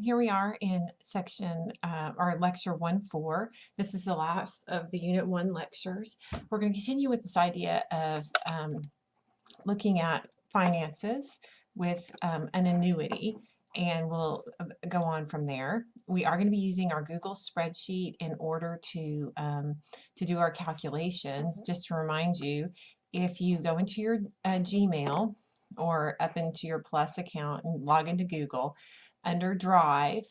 here we are in section or lecture 1-4. This is the last of the Unit 1 lectures. We're going to continue with this idea of looking at finances with an annuity, and we'll go on from there. We are going to be using our Google spreadsheet in order to do our calculations. Just to remind you, if you go into your Gmail or up into your Plus account and log into Google, under Drive,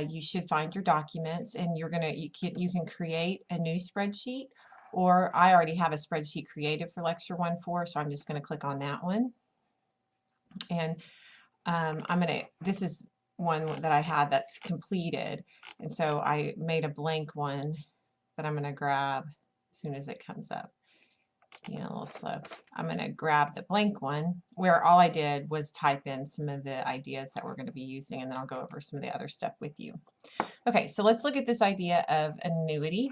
you should find your documents, and you can create a new spreadsheet, or I already have a spreadsheet created for lecture 1-4, so I'm just going to click on that one. And this is one that I had that's completed, and so I made a blank one that I'm going to grab as soon as it comes up. Being a little slow. I'm going to grab the blank one where all I did was type in some of the ideas that we're going to be using, and then I'll go over some of the other stuff with you. Okay, so let's look at this idea of annuity.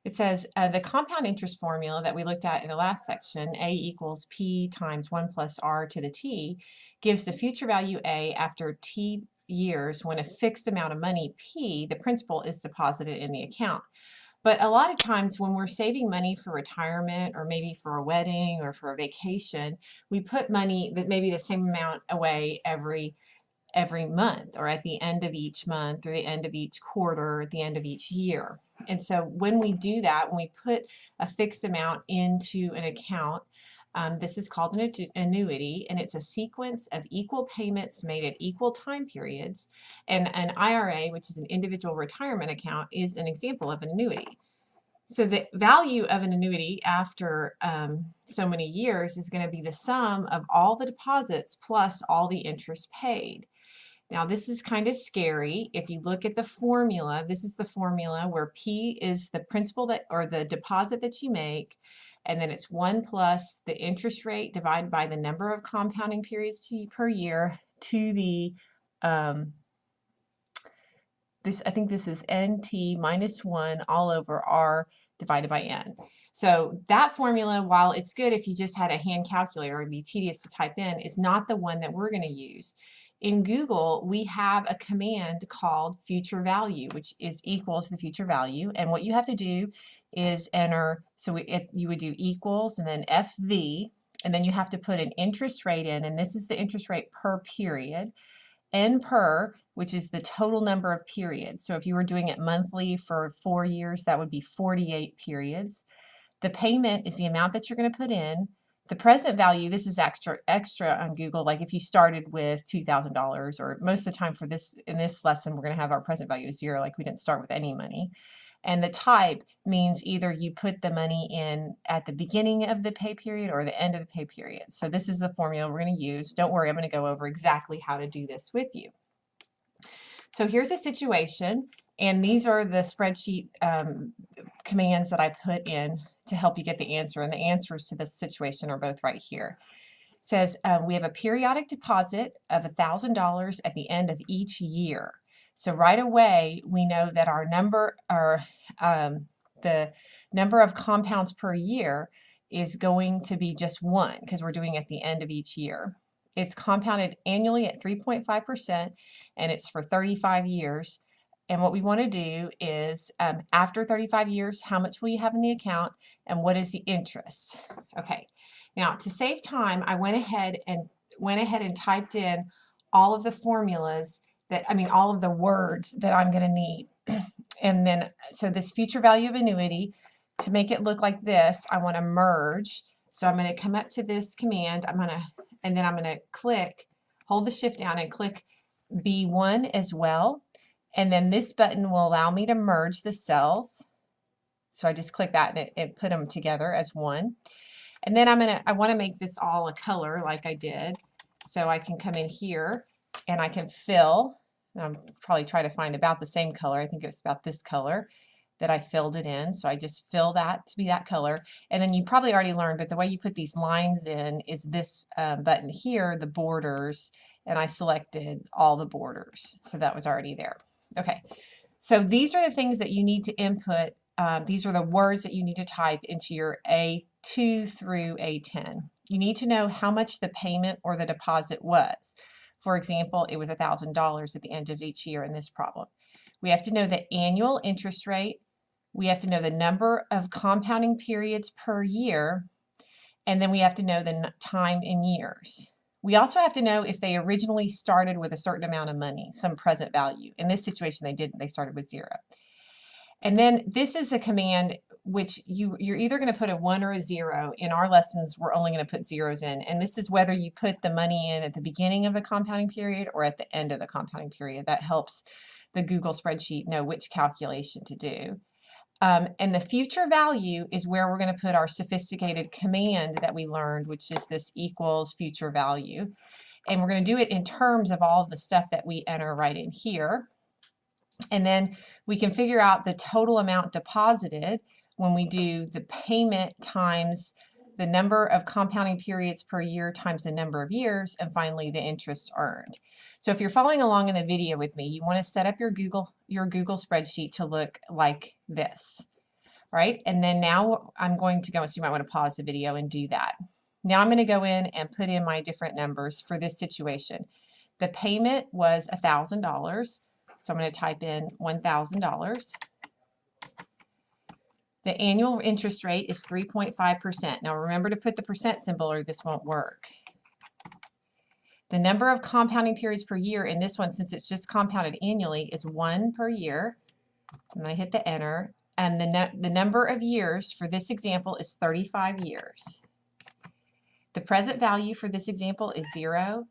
It says the compound interest formula that we looked at in the last section, A equals P times 1 plus R to the T, gives the future value A after T years when a fixed amount of money, P, the principal, is deposited in the account. But a lot of times when we're saving money for retirement, or maybe for a wedding or for a vacation, we put money that maybe the same amount away every month, or at the end of each month, or the end of each quarter, or at the end of each year. And so when we do that, when we put a fixed amount into an account, this is called an annuity, and it's a sequence of equal payments made at equal time periods. And an IRA, which is an individual retirement account, is an example of an annuity. So the value of an annuity after so many years is going to be the sum of all the deposits plus all the interest paid. Now this is kind of scary. If you look at the formula, this is the formula where P is the principal or the deposit that you make, and then it's 1 plus the interest rate divided by the number of compounding periods per year to the I think this is NT minus 1 all over R divided by N. So that formula, while it's good if you just had a hand calculator, it'd be tedious to type in, is not the one that we're going to use. In Google, we have a command called future value, which is equal to the future value. And what you have to do is enter, so you would do equals and then FV, and then you have to put an interest rate in, and this is the interest rate per period. N per, which is the total number of periods. So if you were doing it monthly for 4 years, that would be 48 periods. The payment is the amount that you're going to put in. The present value, this is extra on Google, like if you started with $2,000, or most of the time in this lesson, we're going to have our present value 0, like we didn't start with any money. And the type means either you put the money in at the beginning of the pay period or the end of the pay period. So this is the formula we're going to use. Don't worry, I'm going to go over exactly how to do this with you. So here's a situation, and these are the spreadsheet commands that I put in to help you get the answer, and the answers to this situation are both right here. It says we have a periodic deposit of $1,000 at the end of each year. So right away, we know that our number, the number of compounds per year is going to be just 1, because we're doing it at the end of each year. It's compounded annually at 3.5%, and it's for 35 years. And what we want to do is, after 35 years, how much will you have in the account, and what is the interest? Okay. Now, to save time, I went ahead and typed in all of the formulas all of the words that I'm going to need. And then, so this future value of annuity, to make it look like this, I want to merge. So I'm going to come up to this command, and then I'm going to click, hold the shift down and click B1 as well. And then this button will allow me to merge the cells. So I just click that, and it put them together as one. And then I want to make this all a color like I did. So I can come in here and I can fill, and I'll probably try to find about the same color. I think it was about this color that I filled it in. So I just fill that to be that color. And then you probably already learned, but the way you put these lines in is this button here, the borders, and I selected all the borders. So that was already there. Okay, so these are the things that you need to input. These are the words that you need to type into your A2 through A10. You need to know how much the payment or the deposit was. For example, it was $1,000 at the end of each year in this problem. We have to know the annual interest rate. We have to know the number of compounding periods per year, and then we have to know the time in years. We also have to know if they originally started with a certain amount of money, some present value. In this situation, they didn't. They started with 0. And then this is a command which you're either going to put a 1 or a 0. In our lessons, we're only going to put zeros in. And this is whether you put the money in at the beginning of the compounding period or at the end of the compounding period. That helps the Google spreadsheet know which calculation to do. And the future value is where we're going to put our sophisticated command that we learned, which is this equals future value. And we're going to do it in terms of all of the stuff that we enter right in here. And then we can figure out the total amount deposited when we do the payment times the number of compounding periods per year times the number of years, and finally the interest earned. So if you're following along in the video with me, you want to set up your Google spreadsheet to look like this, right? And then now I'm going to go, so you might want to pause the video and do that. Now I'm going to go in and put in my different numbers for this situation. The payment was $1,000, so I'm going to type in $1,000. The annual interest rate is 3.5%. Now remember to put the percent symbol or this won't work. The number of compounding periods per year in this one, since it's just compounded annually, is 1 per year. And I hit the enter. And the number of years for this example is 35 years. The present value for this example is 0.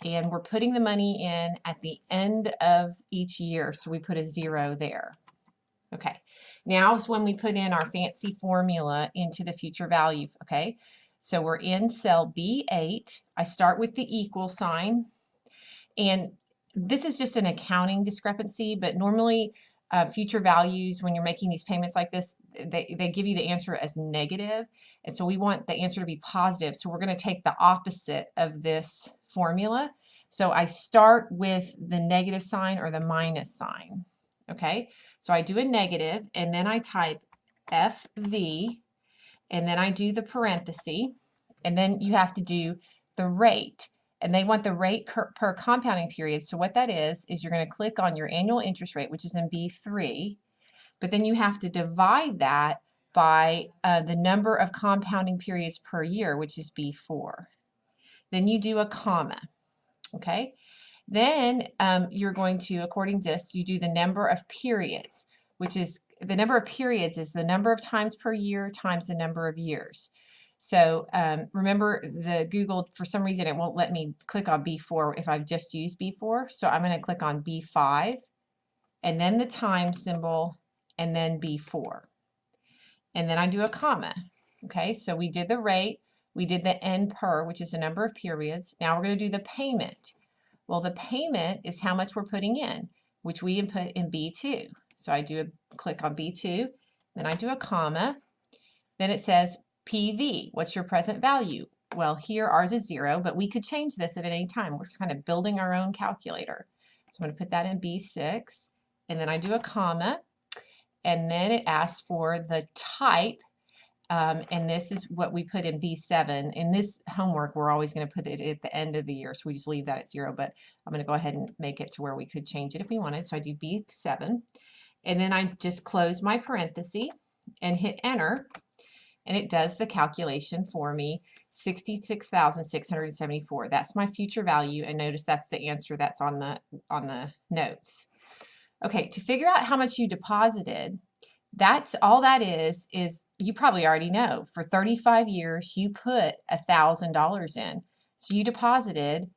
And we're putting the money in at the end of each year, so we put a 0 there. Okay, now is when we put in our fancy formula into the future value, okay? So we're in cell B8. I start with the equal sign, and this is just an accounting discrepancy, but normally future values, when you're making these payments like this, they give you the answer as negative, and so we want the answer to be positive, so we're going to take the opposite of this formula. So I start with the negative sign or the minus sign, okay? So I do a negative, and then I type FV, and then I do the parenthesis, and then you have to do the rate. And they want the rate per compounding period. So what that is you're going to click on your annual interest rate, which is in B3, but then you have to divide that by the number of compounding periods per year, which is B4. Then you do a comma, okay? Then you're going to, according to this, you do the number of periods, which is the number of periods is the number of times per year times the number of years. So remember the Google, for some reason, it won't let me click on B4 if I've just used B4. So I'm going to click on B5 and then the time symbol and then B4. And then I do a comma. Okay, so we did the rate, we did the N per, which is the number of periods. Now we're going to do the payment. Well, the payment is how much we're putting in, which we input in B2. So I do a click on B2, then I do a comma, then it says PV, what's your present value? Well, here ours is 0, but we could change this at any time. We're just kind of building our own calculator. So I'm going to put that in B6, and then I do a comma, and then it asks for the type, and this is what we put in B7. In this homework, we're always going to put it at the end of the year, so we just leave that at 0, but I'm going to go ahead and make it to where we could change it if we wanted. So I do B7, and then I just close my parenthesis and hit enter, and it does the calculation for me, 66,674. That's my future value, and notice that's the answer that's on the notes. Okay, to figure out how much you deposited, that's all that is you probably already know. For 35 years, you put $1,000 in. So you deposited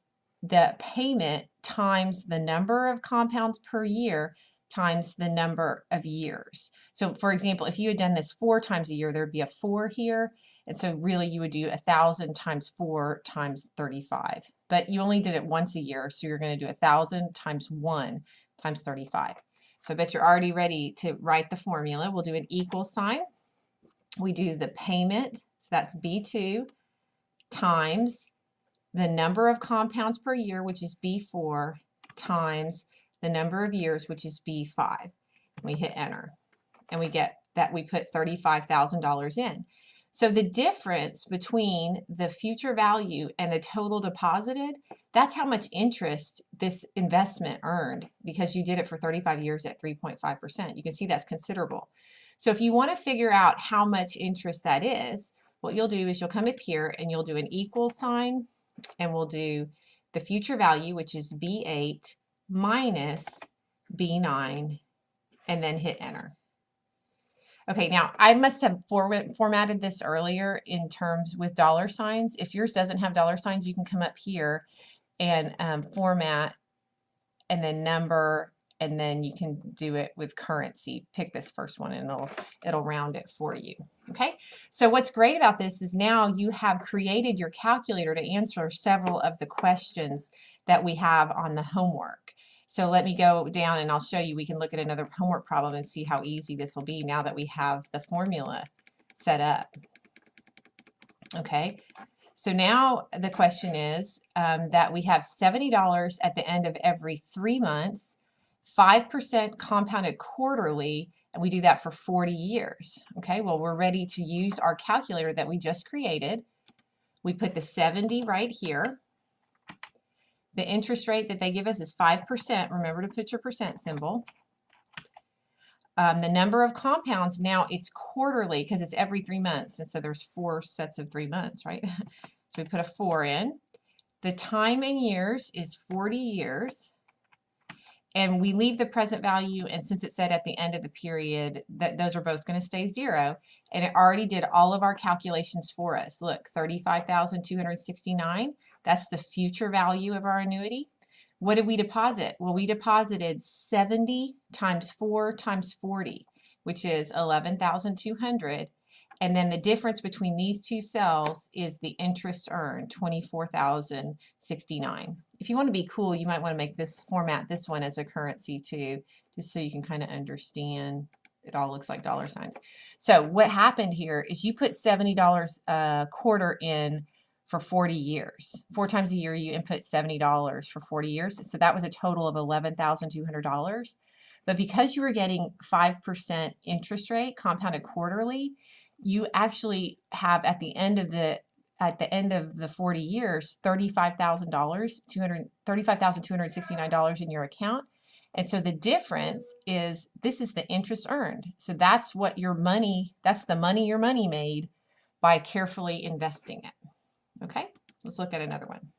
the payment times the number of compounds per year times the number of years. So for example, if you had done this 4 times a year, there'd be a 4 here. And so really you would do 1,000 times 4 times 35. But you only did it once a year, so you're going to do 1,000 times 1 times 35. So I bet you're already ready to write the formula. We'll do an equal sign. We do the payment, so that's B2, times the number of compounds per year, which is B4, times the number of years, which is B5. We hit enter, and we get that we put $35,000 in. So the difference between the future value and the total deposited, that's how much interest this investment earned because you did it for 35 years at 3.5%. You can see that's considerable. So if you want to figure out how much interest that is, what you'll do is you'll come up here and you'll do an equal sign, and we'll do the future value, which is B8 minus B9, and then hit enter. Okay, now I must have formatted this earlier in terms with dollar signs. If yours doesn't have dollar signs, you can come up here and format and then number, and then you can do it with currency. Pick this first one and it'll round it for you. Okay, so what's great about this is now you have created your calculator to answer several of the questions that we have on the homework. So let me go down and I'll show you. We can look at another homework problem and see how easy this will be now that we have the formula set up. Okay, so now the question is that we have $70 at the end of every 3 months, 5% compounded quarterly, and we do that for 40 years. Okay, well, we're ready to use our calculator that we just created. We put the 70 right here. The interest rate that they give us is 5%. Remember to put your percent symbol. The number of compounds, now it's quarterly because it's every 3 months. And so there's 4 sets of 3 months, right? So we put a 4 in. The time in years is 40 years. And we leave the present value, and since it said at the end of the period, that those are both going to stay 0. And it already did all of our calculations for us. Look, 35,269. That's the future value of our annuity. What did we deposit? Well, we deposited 70 times 4 times 40, which is 11,200. And then the difference between these two cells is the interest earned, 24,069. If you want to be cool, you might want to make this format this one as a currency too, just so you can kind of understand. It all looks like dollar signs. So what happened here is you put $70 a quarter in for 40 years. 4 times a year you input $70 for 40 years. So that was a total of $11,200. But because you were getting 5% interest rate compounded quarterly, you actually have at the end of the 40 years, $35,269 in your account. And so the difference is this is the interest earned. So that's what your money, that's the money your money made by carefully investing it. Okay, let's look at another one.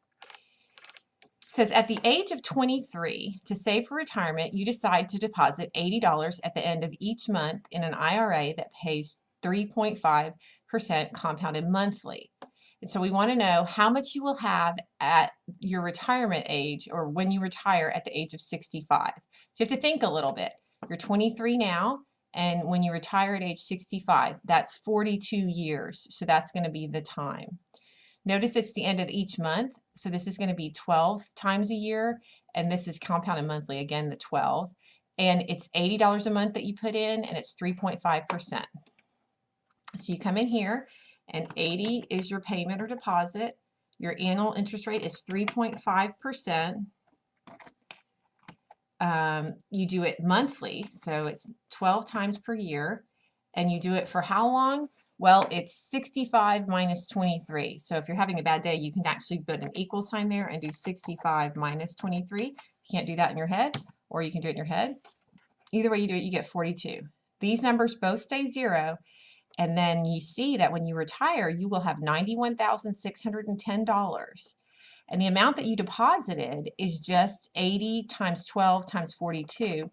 It says at the age of 23, to save for retirement, you decide to deposit $80 at the end of each month in an IRA that pays 3.5% compounded monthly. And so we want to know how much you will have at your retirement age, or when you retire at the age of 65. So you have to think a little bit. You're 23 now, and when you retire at age 65, that's 42 years. So that's going to be the time. Notice it's the end of each month. So this is going to be 12 times a year, and this is compounded monthly, again, the 12. And it's $80 a month that you put in, and it's 3.5%. So you come in here, and 80 is your payment or deposit. Your annual interest rate is 3.5%. You do it monthly, so it's 12 times per year. And you do it for how long? Well, it's 65 minus 23. So if you're having a bad day, you can actually put an equal sign there and do 65 minus 23. You can't do that in your head, or you can do it in your head. Either way you do it, you get 42. These numbers both stay 0. And then you see that when you retire, you will have $91,610. And the amount that you deposited is just 80 times 12 times 42,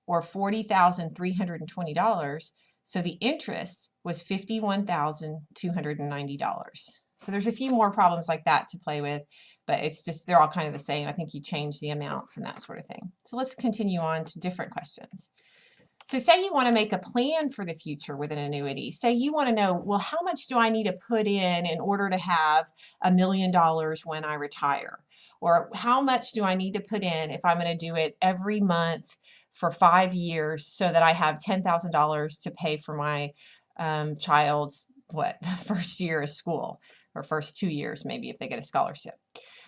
or $40,320. So the interest was $51,290. So there's a few more problems like that to play with, but it's just, they're all kind of the same. I think you change the amounts and that sort of thing. So let's continue on to different questions. So say you want to make a plan for the future with an annuity. Say you want to know, well, how much do I need to put in order to have $1 million when I retire? Or how much do I need to put in if I'm going to do it every month for 5 years so that I have $10,000 to pay for my child's, first year of school, or first 2 years maybe if they get a scholarship.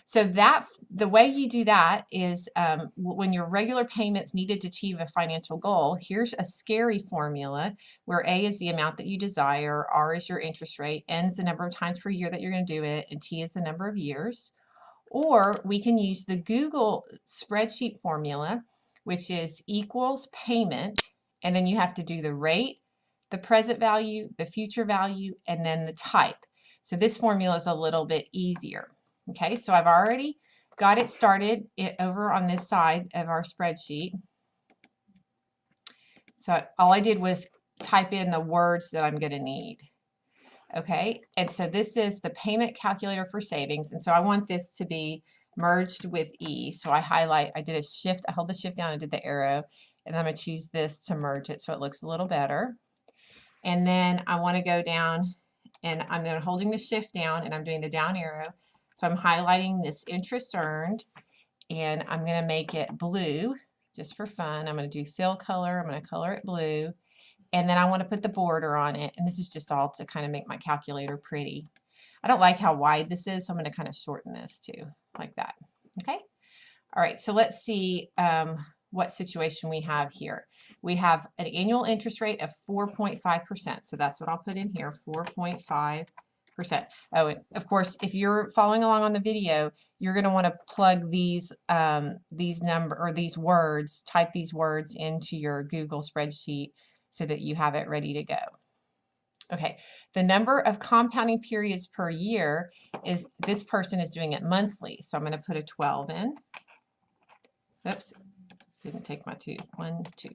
So that the way you do that is when your regular payments needed to achieve a financial goal, here's a scary formula where A is the amount that you desire, R is your interest rate, N is the number of times per year that you're going to do it, and T is the number of years. Or we can use the Google spreadsheet formula, which is equals payment, and then you have to do the rate, the present value, the future value, and then the type. So this formula is a little bit easier. Okay, so I've already got it started over on this side of our spreadsheet. So all I did was type in the words that I'm going to need. Okay, and so this is the payment calculator for savings, and so I want this to be merged with E. So I did a shift, I held the shift down and did the arrow, and I'm going to choose this to merge it so it looks a little better. And then I want to go down, and I'm holding the shift down and I'm doing the down arrow. So I'm highlighting this interest earned, and I'm going to make it blue just for fun. I'm going to do fill color, I'm going to color it blue. And then I want to put the border on it, and this is just all to kind of make my calculator pretty. I don't like how wide this is, so I'm going to kind of shorten this too, like that. Okay? All right, so let's see what situation we have here. We have an annual interest rate of 4.5%, so that's what I'll put in here, 4.5%. Oh, and of course, if you're following along on the video, you're going to want to plug these words, type these words into your Google spreadsheet so that you have it ready to go. Okay, the number of compounding periods per year is, this person is doing it monthly, so I'm going to put a 12 in. Oops, didn't take my 2. 1, 2.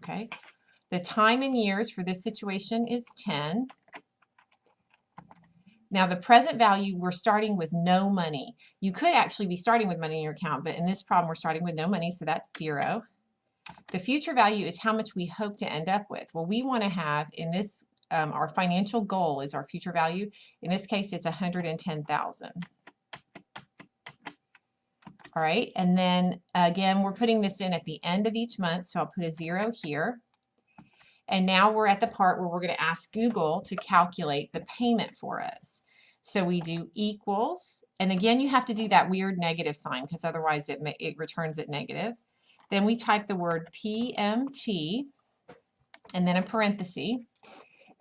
Okay, the time in years for this situation is 10. Now the present value, we're starting with no money. You could actually be starting with money in your account, but in this problem we're starting with no money, so that's 0. The future value is how much we hope to end up with. Well, we want to have in this, our financial goal is our future value. In this case, it's 110,000. All right, and then again, we're putting this in at the end of each month, so I'll put a 0 here. And now we're at the part where we're going to ask Google to calculate the payment for us. So we do equals, and again, you have to do that weird negative sign because otherwise it returns it negative. Then we type the word PMT and then a parenthesis.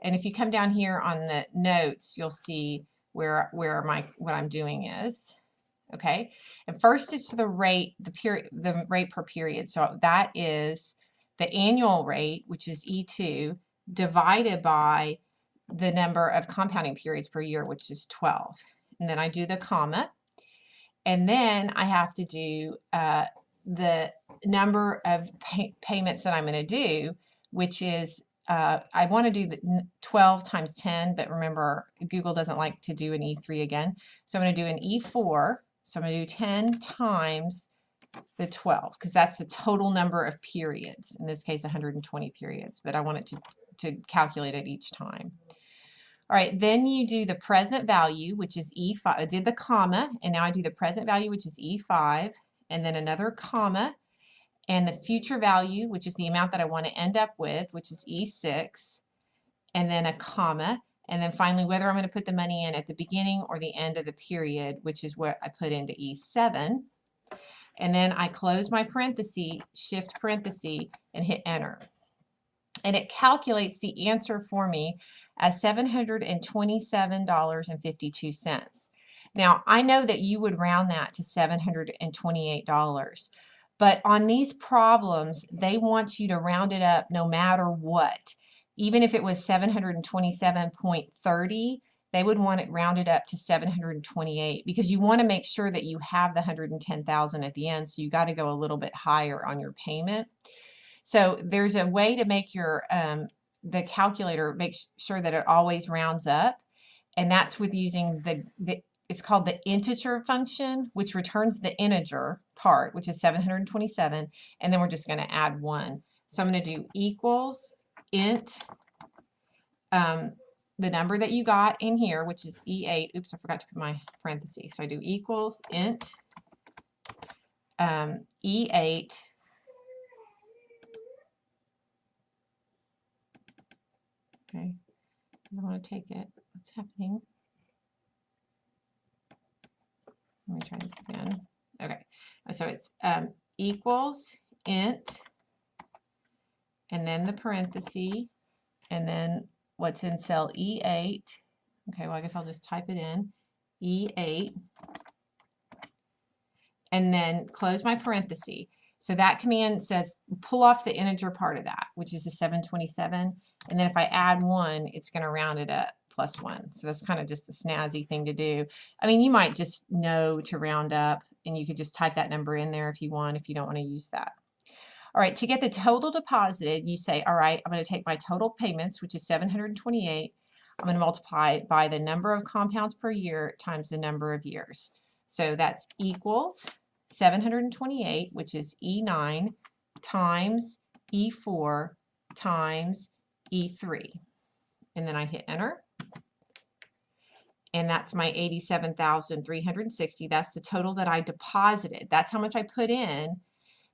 And if you come down here on the notes, you'll see where what I'm doing is. Okay, and first it's the rate, the rate per period. So that is the annual rate, which is E2, divided by the number of compounding periods per year, which is 12. And then I do the comma, and then I have to do the number of payments that I'm going to do, which is I want to do the 12 times 10, but remember Google doesn't like to do an E3 again. So I'm going to do an E4. So I'm going to do 10 times the 12 because that's the total number of periods. In this case, 120 periods, but I want it to calculate it each time. All right, then you do the present value, which is E5. I did the comma, and now I do the present value, which is E5, and then another comma, and the future value, which is the amount that I want to end up with, which is E6, and then a comma, and then finally whether I'm going to put the money in at the beginning or the end of the period, which is what I put into E7. And then I close my parenthesis, shift parenthesis, and hit enter. And it calculates the answer for me as $727.52. Now, I know that you would round that to $728, but on these problems, they want you to round it up no matter what. Even if it was 727.30, they would want it rounded up to 728 because you want to make sure that you have the 110,000 at the end, so you got to go a little bit higher on your payment. So there's a way to make your the calculator make sure that it always rounds up, and that's with using it's called the integer function, which returns the integer part, which is 727, and then we're just going to add 1. So I'm going to do equals int the number that you got in here, which is E8. Oops, I forgot to put my parentheses. So I do equals int E8 okay, I want to take it. What's happening? Let me try this again. Okay, so it's equals int, and then the parenthesis, and then what's in cell E8. Okay, well, I guess I'll just type it in. E8, and then close my parenthesis. So that command says pull off the integer part of that, which is the 727. And then if I add 1, it's going to round it up plus 1. So that's kind of just a snazzy thing to do. I mean, you might just know to round up, and you could just type that number in there if you want, if you don't want to use that. All right, to get the total deposited, you say, all right, I'm going to take my total payments, which is 728. I'm going to multiply it by the number of compounds per year times the number of years. So that's equals 728, which is E9, times E4 times E3. And then I hit enter. And that's my 87,360. That's the total that I deposited. That's how much I put in.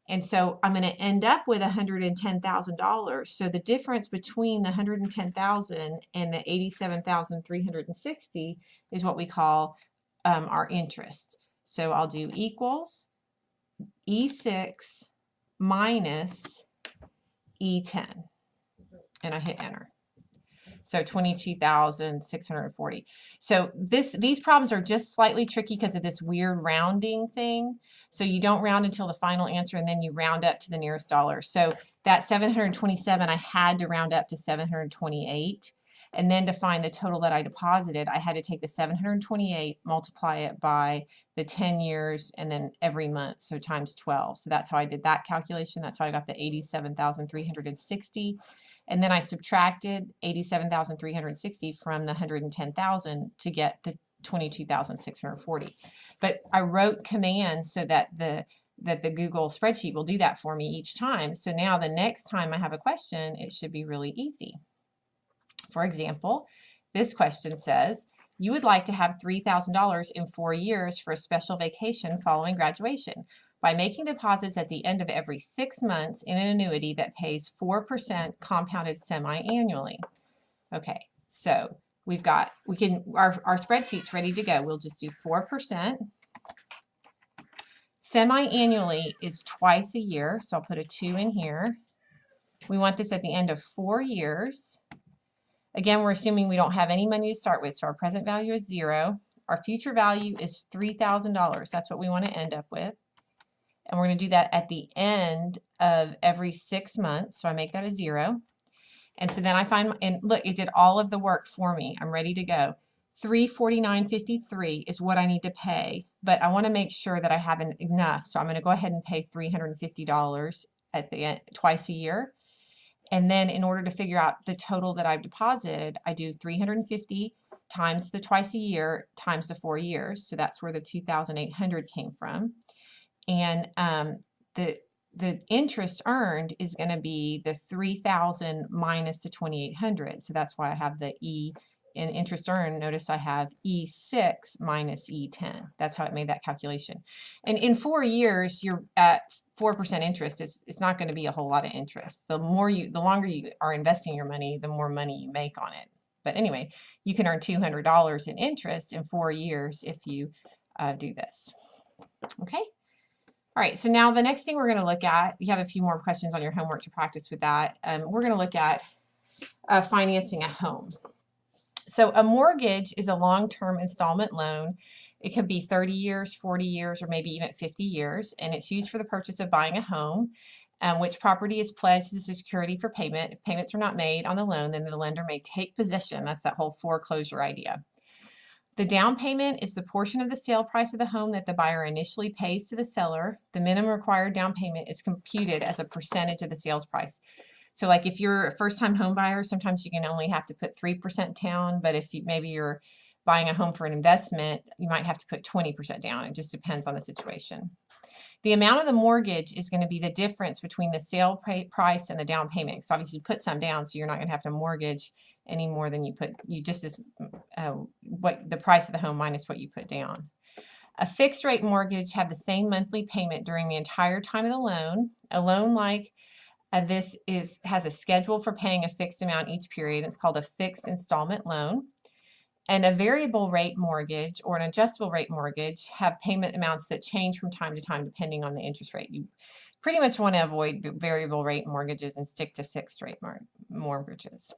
And so I'm going to end up with $110,000. So the difference between the $110,000 and the 87,360 is what we call our interest. So I'll do equals E6 minus E10, and I hit enter. So 22,640. So these problems are just slightly tricky because of this weird rounding thing. So you don't round until the final answer, and then you round up to the nearest dollar. So that 727, I had to round up to 728. And then to find the total that I deposited, I had to take the 728, multiply it by the 10 years, and then every month, so times 12. So that's how I did that calculation. That's how I got the 87,360. And then I subtracted 87,360 from the 110,000 to get the 22,640. But I wrote commands so that the Google spreadsheet will do that for me each time. So now the next time I have a question, it should be really easy. For example, this question says, you would like to have $3,000 in 4 years for a special vacation following graduation by making deposits at the end of every 6 months in an annuity that pays 4% compounded semi-annually. Okay, so our spreadsheet's ready to go. We'll just do 4%. Semi-annually is twice a year, so I'll put a 2 in here. We want this at the end of 4 years. Again, we're assuming we don't have any money to start with, so our present value is 0. Our future value is $3,000. That's what we want to end up with. And we're going to do that at the end of every 6 months, so I make that a 0. And so then I find, and look, it did all of the work for me. I'm ready to go. $349.53 is what I need to pay, but I want to make sure that I have enough, so I'm going to go ahead and pay $350 at the end, twice a year. And then in order to figure out the total that I've deposited, I do 350 times the twice a year times the 4 years. So that's where the 2,800 came from. And the interest earned is going to be the 3,000 minus the 2,800. So that's why I have the E in interest earned. Notice I have E6 minus E10. That's how it made that calculation. And in 4 years, you're at 4% interest. It's not going to be a whole lot of interest. The longer you are investing your money, the more money you make on it. But anyway, you can earn $200 in interest in 4 years if you do this. Okay. All right, so now the next thing we're going to look at, you have a few more questions on your homework to practice with that. We're going to look at financing a home. So a mortgage is a long-term installment loan. It could be 30 years, 40 years, or maybe even 50 years, and it's used for the purchase of buying a home, which property is pledged as a security for payment. If payments are not made on the loan, then the lender may take possession. That's that whole foreclosure idea. The down payment is the portion of the sale price of the home that the buyer initially pays to the seller. The minimum required down payment is computed as a percentage of the sales price. So like if you're a first-time home buyer, sometimes you can only have to put 3% down, but if maybe you're buying a home for an investment, you might have to put 20% down. It just depends on the situation. The amount of the mortgage is going to be the difference between the sale price and the down payment. Because obviously you put some down, so you're not going to have to mortgage any more than what the price of the home minus what you put down. A fixed rate mortgage have the same monthly payment during the entire time of the loan. A loan like this has a schedule for paying a fixed amount each period. It's called a fixed installment loan. And a variable rate mortgage or an adjustable rate mortgage have payment amounts that change from time to time depending on the interest rate. You pretty much want to avoid variable rate mortgages and stick to fixed rate mortgages.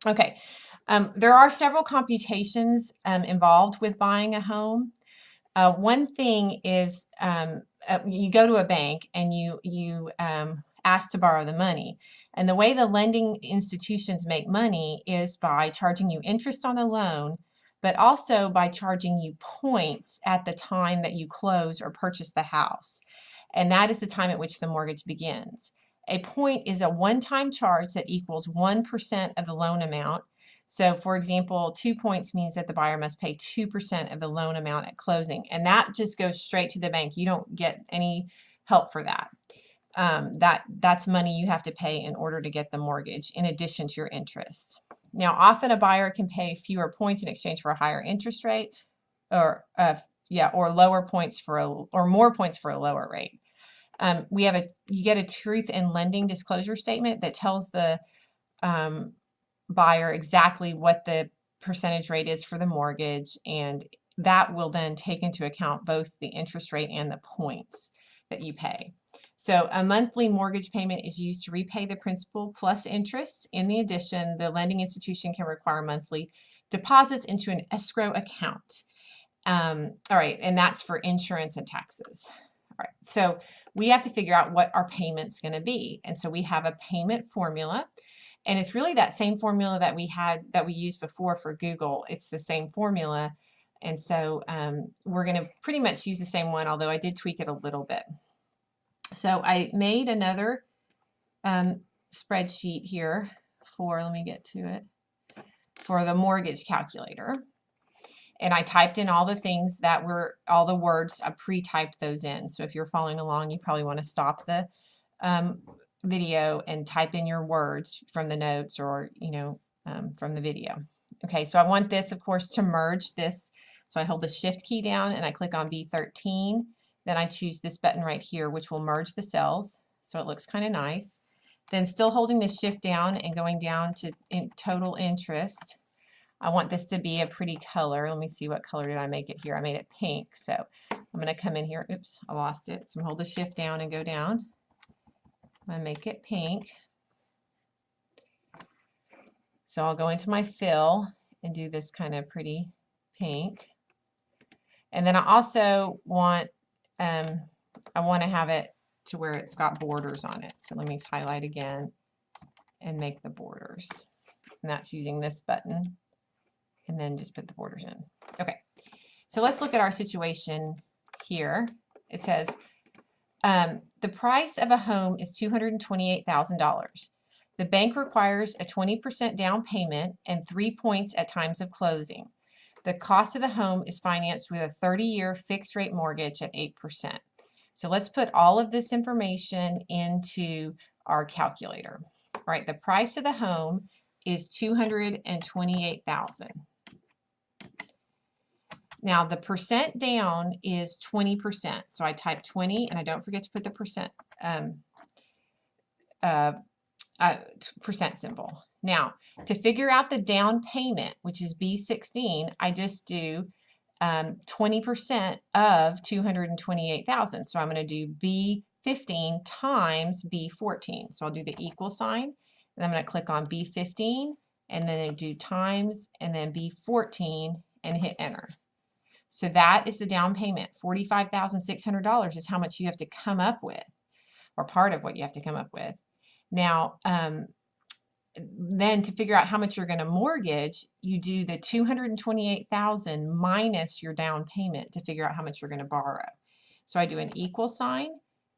Okay, there are several computations involved with buying a home. One thing is you go to a bank and you ask to borrow the money. And the way the lending institutions make money is by charging you interest on the loan, but also by charging you points at the time that you close or purchase the house. And that is the time at which the mortgage begins. A point is a one-time charge that equals 1% of the loan amount. So for example, 2 points means that the buyer must pay 2% of the loan amount at closing. And that just goes straight to the bank. You don't get any help for that. That's money you have to pay in order to get the mortgage in addition to your interest. Now, often a buyer can pay fewer points in exchange for a higher interest rate, or lower points for or more points for a lower rate. You get a truth in lending disclosure statement that tells the buyer exactly what the percentage rate is for the mortgage, and that will then take into account both the interest rate and the points that you pay. So a monthly mortgage payment is used to repay the principal plus interest. In the addition, the lending institution can require monthly deposits into an escrow account. All right, and that's for insurance and taxes. All right, so we have to figure out what our payment's going to be. And so we have a payment formula, and it's really that same formula that we used before for Google. It's the same formula. And so we're going to pretty much use the same one, although I did tweak it a little bit. So I made another spreadsheet here let me get to it, for the mortgage calculator. And I typed in all the things that were, all the words, I pre-typed those in. So if you're following along, you probably want to stop the video and type in your words from the notes, or, from the video. Okay, so I want this, of course, to merge this. So I hold the Shift key down and I click on B13. Then I choose this button right here, which will merge the cells. So it looks kind of nice. Then still holding the Shift down and going down to total interest. I want this to be a pretty color. Let me see, what color did I make it here? I made it pink. So I'm going to come in here. Oops, I lost it. So I'm going to hold the Shift down and go down. I'm going to make it pink. So I'll go into my fill and do this kind of pretty pink. And then I also want, I want to have it to where it's got borders on it. So let me highlight again and make the borders. And that's using this button. And then just put the borders in. Okay, so let's look at our situation here. It says the price of a home is $228,000. The bank requires a 20% down payment and 3 points at times of closing. The cost of the home is financed with a 30-year fixed rate mortgage at 8%. So let's put all of this information into our calculator. All right, the price of the home is $228,000. Now the percent down is 20%. So I type 20 and I don't forget to put the percent symbol. Now to figure out the down payment, which is B16, I just do 20% of 228,000. So I'm going to do B15 times B14. So I'll do the equal sign, and I'm going to click on B15 and then do times and then B14 and hit enter. So that is the down payment. $45,600 is how much you have to come up with, or part of what you have to come up with. Now, then to figure out how much you're going to mortgage, you do the $228,000 minus your down payment to figure out how much you're going to borrow. So I do an equal sign,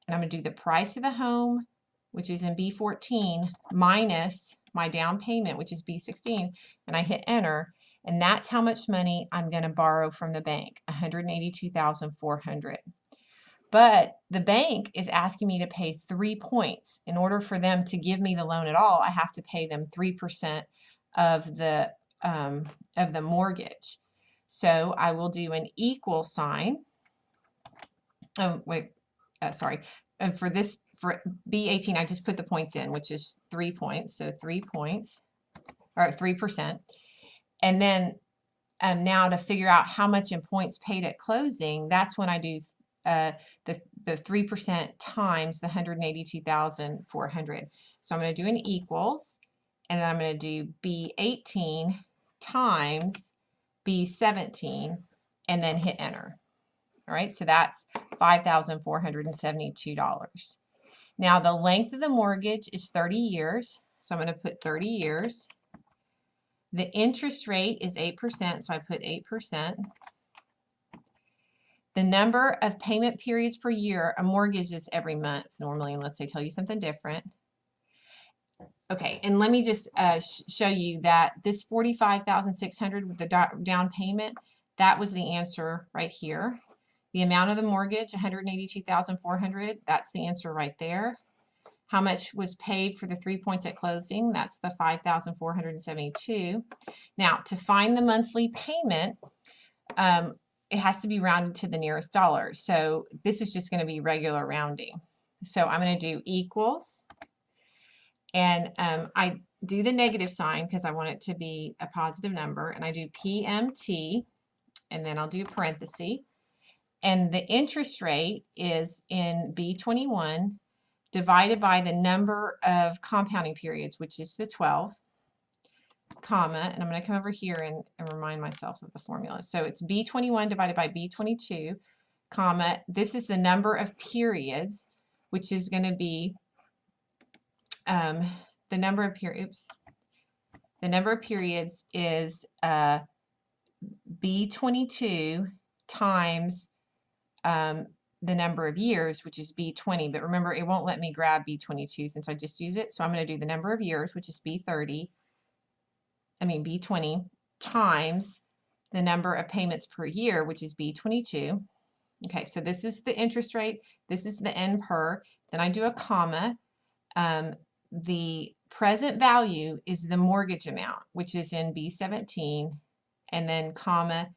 and I'm going to do the price of the home, which is in B14, minus my down payment, which is B16, and I hit enter. And that's how much money I'm going to borrow from the bank, $182,400. But the bank is asking me to pay 3 points. In order for them to give me the loan at all, I have to pay them 3% of the mortgage. So I will do an equal sign. Oh, wait, sorry. For B18, I just put the points in, which is 3 points. So 3 points, or 3%. And then now to figure out how much in points paid at closing, that's when I do the 3% times the $182,400. So I'm going to do an equals, and then I'm going to do B18 times B17, and then hit enter. All right, so that's $5,472. Now the length of the mortgage is 30 years, so I'm going to put 30 years. The interest rate is 8%, so I put 8%. The number of payment periods per year, a mortgage is every month normally, unless they tell you something different. Okay, and let me just show you that this $45,600 with the down payment, that was the answer right here. The amount of the mortgage, $182,400, that's the answer right there. How much was paid for the 3 points at closing? That's the $5,472. Now, to find the monthly payment, it has to be rounded to the nearest dollar. So this is just going to be regular rounding. So I'm going to do equals, and I do the negative sign because I want it to be a positive number, and I do PMT, and then I'll do parenthesis. And the interest rate is in B21 divided by the number of compounding periods, which is the 12, comma, and I'm going to come over here and remind myself of the formula. So it's B21 divided by B22, comma, this is the number of periods, which is going to be the number of periods. The number of periods is B22 times the number of years, which is B20, but remember it won't let me grab B22 since I just use it, so I'm going to do the number of years, which is B20, times the number of payments per year, which is B22. Okay, so this is the interest rate, this is the N per, then I do a comma. The present value is the mortgage amount, which is in B17, and then comma,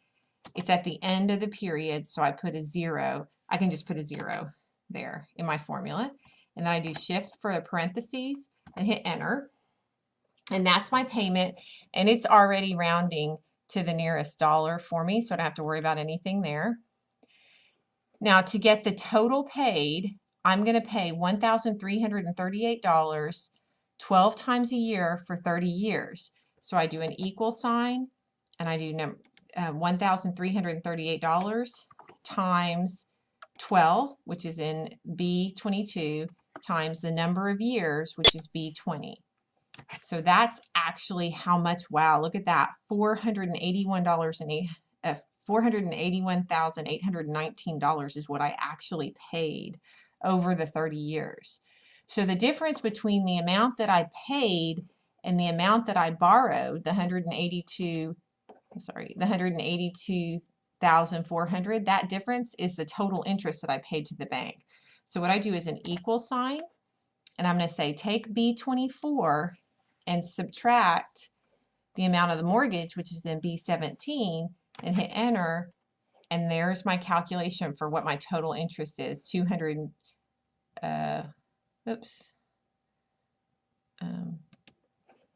it's at the end of the period, so I put a 0. I can just put a 0 there in my formula. And then I do shift for the parentheses and hit enter. And that's my payment, and it's already rounding to the nearest dollar for me, so I don't have to worry about anything there. Now to get the total paid, I'm going to pay $1,338 12 times a year for 30 years. So I do an equal sign, and I do $1,338 times 12, which is in B22, times the number of years, which is B20. So that's actually how much, wow, look at that, $481,819 is what I actually paid over the 30 years. So the difference between the amount that I paid and the amount that I borrowed, the $182,400, that difference is the total interest that I paid to the bank. So what I do is an equal sign, and I'm going to say take B24 and subtract the amount of the mortgage, which is in B17, and hit enter, and there's my calculation for what my total interest is,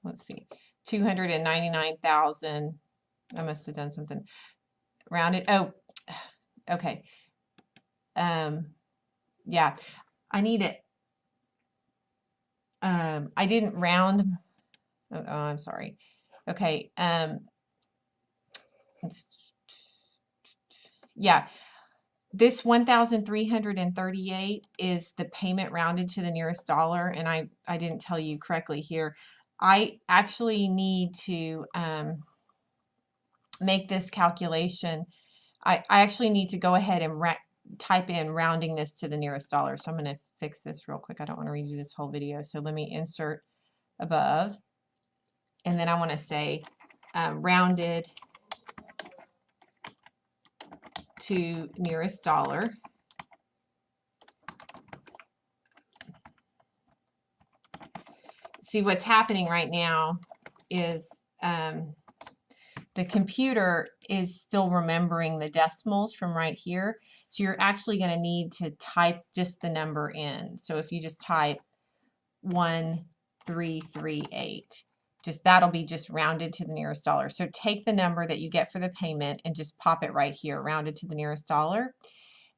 let's see, 299,000. I must have done something rounded. Oh, okay. Yeah, I need it. I didn't round. Oh, I'm sorry. Okay. Yeah, this 1,338 is the payment rounded to the nearest dollar, and I didn't tell you correctly here. I actually need to make this calculation. I actually need to go ahead and type in rounding this to the nearest dollar. So I'm going to fix this real quick. I don't want to redo this whole video. So let me insert above, and then I want to say rounded to nearest dollar. See, what's happening right now is the computer is still remembering the decimals from right here. So you're actually going to need to type just the number in. So if you just type 1338, that'll be just rounded to the nearest dollar. So take the number that you get for the payment and just pop it right here, rounded to the nearest dollar.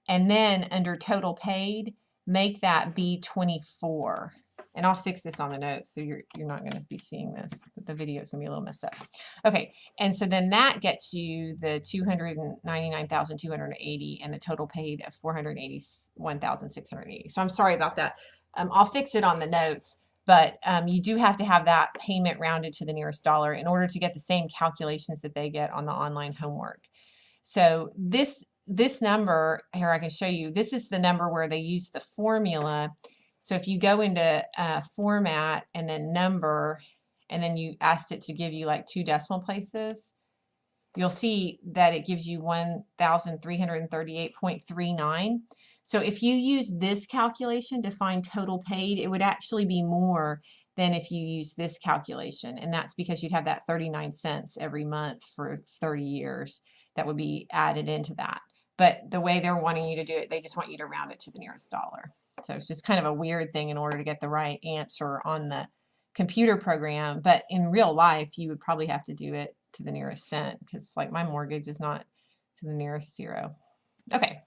And then under total paid, make that B24. And I'll fix this on the notes, so you're not going to be seeing this, but the video is going to be a little messed up. Okay, and so then that gets you the 299,280 and the total paid of 481,680. So I'm sorry about that. I'll fix it on the notes, but you do have to have that payment rounded to the nearest dollar in order to get the same calculations that they get on the online homework. So this number here, I can show you, this is the number where they use the formula. So if you go into format and then number, and then you asked it to give you like 2 decimal places, you'll see that it gives you 1,338.39. So if you use this calculation to find total paid, it would actually be more than if you use this calculation. And that's because you'd have that 39 cents every month for 30 years that would be added into that. But the way they're wanting you to do it, they just want you to round it to the nearest dollar. So it's just kind of a weird thing in order to get the right answer on the computer program. But in real life, you would probably have to do it to the nearest cent, because like my mortgage is not to the nearest 0. Okay,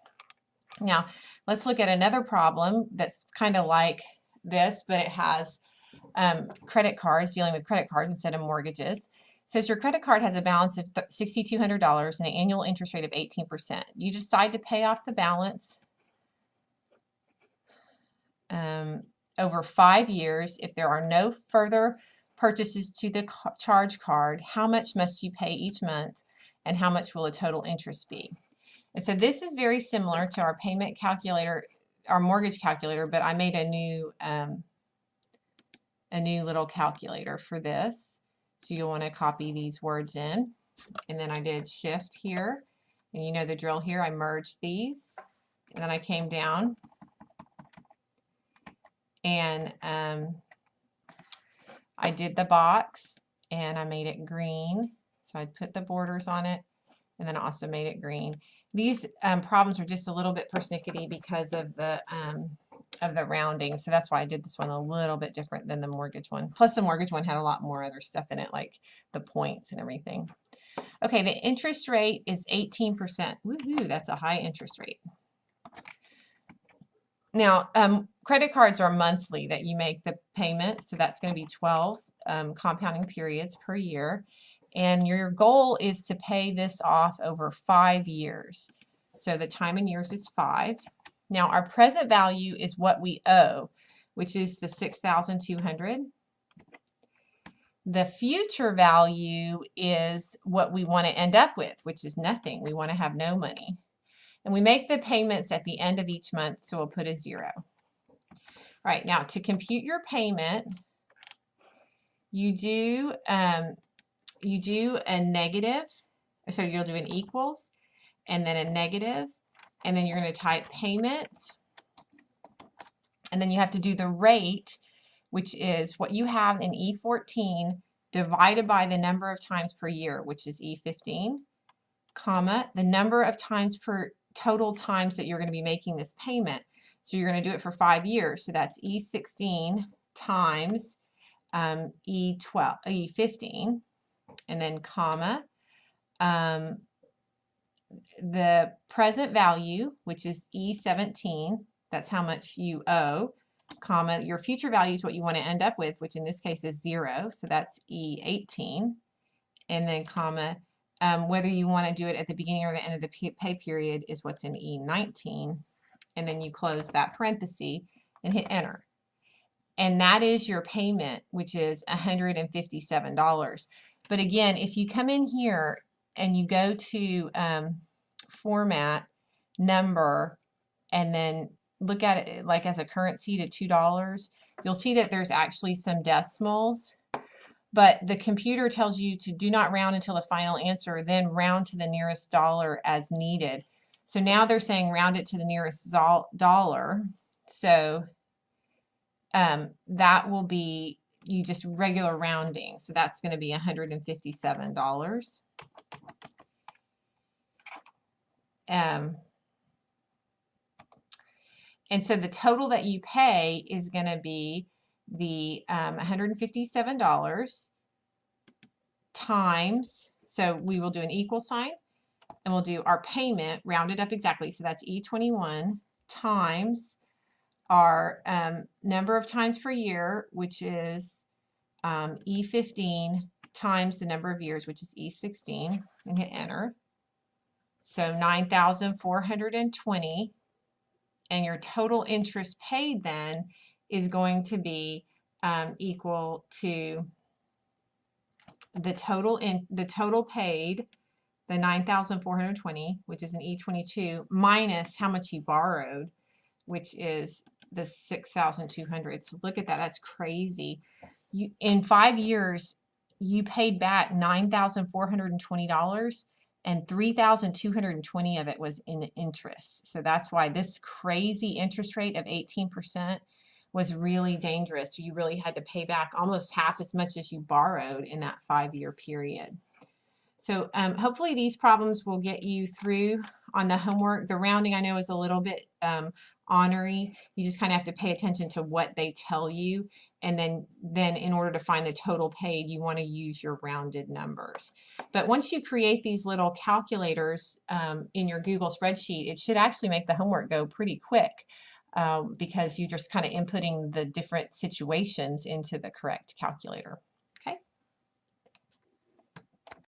now let's look at another problem that's kind of like this, but it has credit cards, dealing with credit cards instead of mortgages. It says your credit card has a balance of $6,200 and an annual interest rate of 18%. You decide to pay off the balance over 5 years. If there are no further purchases to the charge card, how much must you pay each month, and how much will the total interest be? And so this is very similar to our payment calculator, our mortgage calculator, but I made a new little calculator for this. So you'll want to copy these words in, and then I did shift here, and you know the drill here. I merged these, and then I came down and I did the box and I made it green. So I put the borders on it, and then I also made it green. These problems are just a little bit persnickety because of the rounding. So that's why I did this one a little bit different than the mortgage one. Plus the mortgage one had a lot more other stuff in it, like the points and everything. Okay, the interest rate is 18%. Woohoo, that's a high interest rate. Now, credit cards are monthly that you make the payment, so that's going to be 12 compounding periods per year, and your goal is to pay this off over 5 years. So the time in years is 5. Now, our present value is what we owe, which is the $6,200. The future value is what we want to end up with, which is nothing. We want to have no money. And we make the payments at the end of each month, so we'll put a 0. All right, now to compute your payment, you do a negative, so you'll do an equals, and then a negative, and then you're going to type payment, and then you have to do the rate, which is what you have in E14 divided by the number of times per year, which is E15, comma, the number of times per total times that you're going to be making this payment. So you're going to do it for 5 years. So that's E16 times E15, and then comma, the present value, which is E17, that's how much you owe, comma, your future value is what you want to end up with, which in this case is 0, so that's E18, and then comma, whether you want to do it at the beginning or the end of the pay period is what's in E19, and then you close that parenthesis and hit enter. And that is your payment, which is $157. But again, if you come in here and you go to format, number, and then look at it like as a currency to $2, you'll see that there's actually some decimals. But the computer tells you to do not round until the final answer, then round to the nearest dollar as needed. So now they're saying round it to the nearest dollar. So that will be you just regular rounding. So that's going to be $157. And so the total that you pay is going to be the $157 times, so we will do an equal sign, and we'll do our payment rounded up exactly, so that's E21 times our number of times per year, which is E15 times the number of years, which is E16, and hit enter. So 9,420, and your total interest paid then is going to be equal to the total paid, the 9,420, which is an E22, minus how much you borrowed, which is the 6,200. So look at that. That's crazy. In 5 years, you paid back $9,420, and 3,220 of it was in interest. So that's why this crazy interest rate of 18% was really dangerous. You really had to pay back almost half as much as you borrowed in that 5-year period. So hopefully these problems will get you through on the homework. The rounding I know is a little bit ornery. You just kind of have to pay attention to what they tell you, and then in order to find the total paid, you want to use your rounded numbers. But once you create these little calculators in your Google spreadsheet, it should actually make the homework go pretty quick because you're just kind of inputting the different situations into the correct calculator.